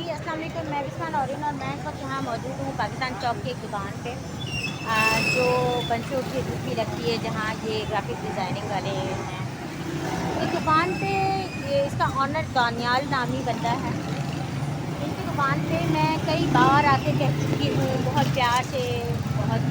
अस्सलाम वालेकुम। मैं बिस्मा नौरीन और मैं इस वक्त यहाँ मौजूद हूँ पाकिस्तान चौक की एक दुकान पे, जो बंसों की भी लगती है, जहाँ ये ग्राफिक डिज़ाइनिंग वाले हैं। इस दुकान पे ये इसका ऑनर दानियाल नामी बंदा है। इनकी दुकान पे मैं कई बार आके कह चुकी हूँ, बहुत प्यार से, बहुत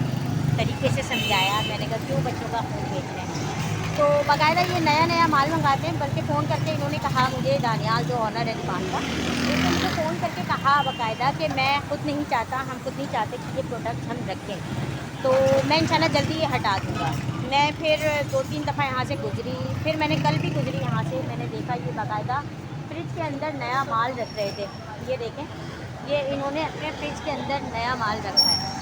तरीके से समझाया। मैंने कहा क्यों बच्चों का खून बेच रहे हैं। तो बाकायदा ये नया नया माल मंगाते हैं, बल्कि फ़ोन करके इन्होंने कहा मुझे, दानियाल जो ऑनर है दुकान का, उसने मुझे फ़ोन करके कहा बाकायदा कि मैं ख़ुद नहीं चाहता, हम खुद नहीं चाहते कि ये प्रोडक्ट हम रखें, तो मैं इंशाल्लाह जल्दी ये हटा दूँगा। मैं फिर 2-3 दफ़ा यहाँ से गुज़री, फिर मैंने कल भी गुज़री यहाँ से, मैंने देखा ये बाकायदा फ्रिज के अंदर नया माल रख रहे थे। ये देखें, ये इन्होंने अपने फ्रिज के अंदर नया माल रखा है,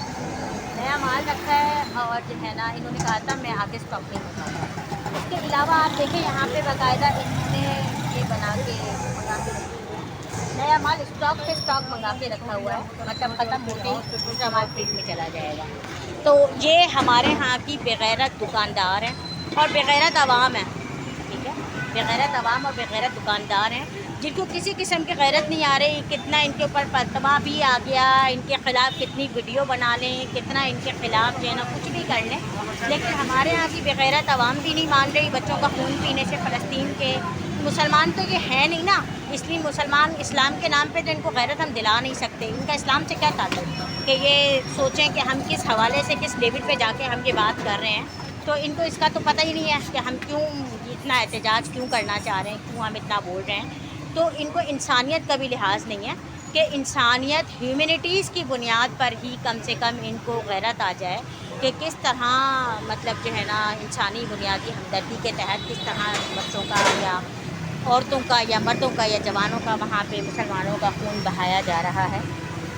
नया माल रखा है, और जो है ना इन्होंने कहा था मैं आगे स्टॉक नहीं मंगाऊँगा। इसके अलावा आप देखें यहाँ पे बाकायदा इन्होंने ये बना के मंगा के रखी हुई है, नया माल स्टॉक पे स्टॉक मंगा के रखा हुआ है, मतलब ख़त्म होते ही दूसरा माल फ्रिज में चला जाएगा। तो ये हमारे यहाँ की बेगैरत दुकानदार हैं और बेगैरत आवाम है, ठीक है, बेगैरत आवाम और बेगैरत दुकानदार हैं, जिनको किसी किस्म की गैरत नहीं आ रही। कितना इनके ऊपर पतवा भी आ गया, इनके ख़िलाफ़ कितनी वीडियो बना लें, कितना इनके ख़िलाफ़ जो है ना कुछ भी कर लें, लेकिन हमारे यहाँ की बेगैरत आवाम भी नहीं मान रही बच्चों का खून पीने से। फ़लस्तीन के मुसलमान तो ये है नहीं ना, इसलिए मुसलमान इस्लाम के नाम पे तो इनको गैरत हम दिला नहीं सकते। इनका इस्लाम से क्या ताल्लुक़ कि ये सोचें कि हम किस हवाले से, किस लेवल पे जाके हम ये बात कर रहे हैं। तो इनको इसका तो पता ही नहीं है कि हम क्यों इतना एहतजाज क्यों करना चाह रहे हैं, क्यों हम इतना बोल रहे हैं। तो इनको इंसानियत का भी लिहाज नहीं है कि इंसानियत, ह्यूमैनिटीज़ की बुनियाद पर ही कम से कम इनको गैरत आ जाए कि किस तरह, मतलब जो है ना इंसानी बुनियादी हमदर्दी के तहत किस तरह बच्चों का या औरतों का या मर्दों का या जवानों का वहाँ पे मुसलमानों का खून बहाया जा रहा है,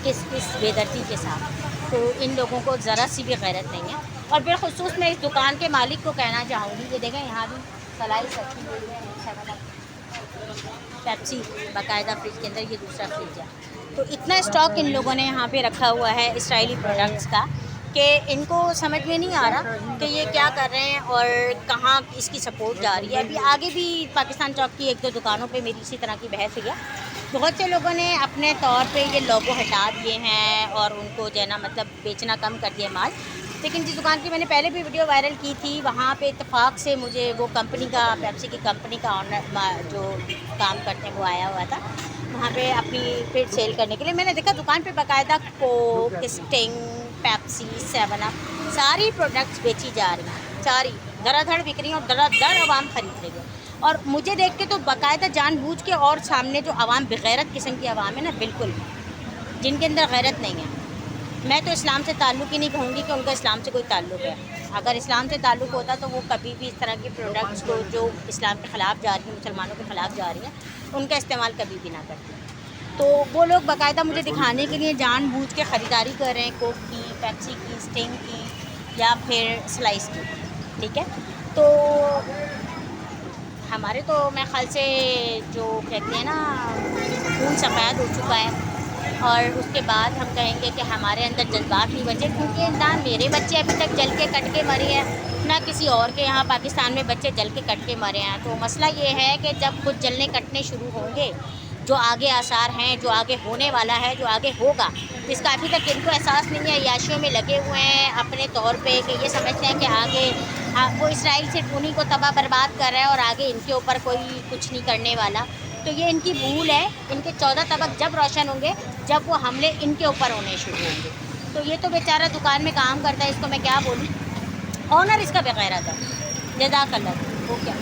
किस बेदर्दी के साथ। तो इन लोगों को ज़रा सी भी गैरत नहीं है। और बिलखुसूस मैं इस दुकान के मालिक को कहना चाहूँगी, ये देखें यहाँ भी सलाई रखी हुई है, 7 अप पेप्सी बाकायदा फ्रिज के अंदर, ये दूसरा फ्रिज है। तो इतना स्टॉक इन लोगों ने यहाँ पे रखा हुआ है इसराइली प्रोडक्ट्स का कि इनको समझ में नहीं आ रहा कि ये क्या कर रहे हैं और कहाँ इसकी सपोर्ट जा रही है। अभी आगे भी पाकिस्तान चौक की 1-2 दुकानों पे मेरी इसी तरह की बहस हुई है। बहुत से लोगों ने अपने तौर पे ये लोगो हटा दिए हैं और उनको जो है ना मतलब बेचना कम कर दिया माल। लेकिन जिस दुकान की मैंने पहले भी वीडियो वायरल की थी, वहाँ पे इत्तेफाक से मुझे वो कंपनी का, पेप्सी की कंपनी का ऑनर जो काम करते हैं वो आया हुआ था वहाँ पे अपनी फिर सेल करने के लिए। मैंने देखा दुकान पे बाकायदा कोक, स्टिंग, पेप्सी, 7 अप सारी प्रोडक्ट्स बेची जा रही हैं, सारी धड़ाधड़ बिक रही हैं और धड़ाधड़ आवाम ख़रीद रही है। और मुझे देख के तो बाकायदा जानबूझ के, और सामने जो आवाम बेगैरत किस्म की आवाम है ना, बिल्कुल जिनके अंदर गैरत नहीं है। मैं तो इस्लाम से ताल्लुक़ ही नहीं कहूँगी कि उनका इस्लाम से कोई ताल्लुक़ है। अगर इस्लाम से ताल्लुक़ होता तो वो कभी भी इस तरह की प्रोडक्ट्स को, जो इस्लाम के ख़िलाफ़ जा रही है, मुसलमानों के ख़िलाफ़ जा रही है, उनका इस्तेमाल कभी भी ना करते। तो वो लोग बाकायदा मुझे दिखाने के लिए जानबूझ के ख़रीदारी कर रहे हैं, कोक की, पेप्सी की, स्टिंग की या फिर स्लाइस की, ठीक है। तो हमारे तो मैं ख़्याल से जो कहते हैं ना खून सफ़ेद हो चुका है, और उसके बाद हम कहेंगे कि हमारे अंदर जज्बात नहीं बचे, क्योंकि ना मेरे बच्चे अभी तक जल के कट के मरे हैं, ना किसी और के यहाँ पाकिस्तान में बच्चे जल के कट के मरे हैं। तो मसला ये है कि जब खुद जलने कटने शुरू होंगे, जो आगे आसार हैं, जो आगे होने वाला है, जो आगे होगा, इसका अभी तक इनको एहसास नहीं है। याशियों में लगे हुए हैं अपने तौर पे कि ये समझते हैं कि आगे वो इसराइल सिर्फ उन्हीं को तबाह बर्बाद कर रहा है और आगे इनके ऊपर कोई कुछ नहीं करने वाला। तो ये इनकी भूल है। इनके 14 तबक जब रोशन होंगे, जब वो हमले इनके ऊपर होने शुरू होंगे। तो ये तो बेचारा दुकान में काम करता है, इसको मैं क्या बोलूँ, ऑनर इसका बेगैरत है। जज़ाकल्लाह। वो क्या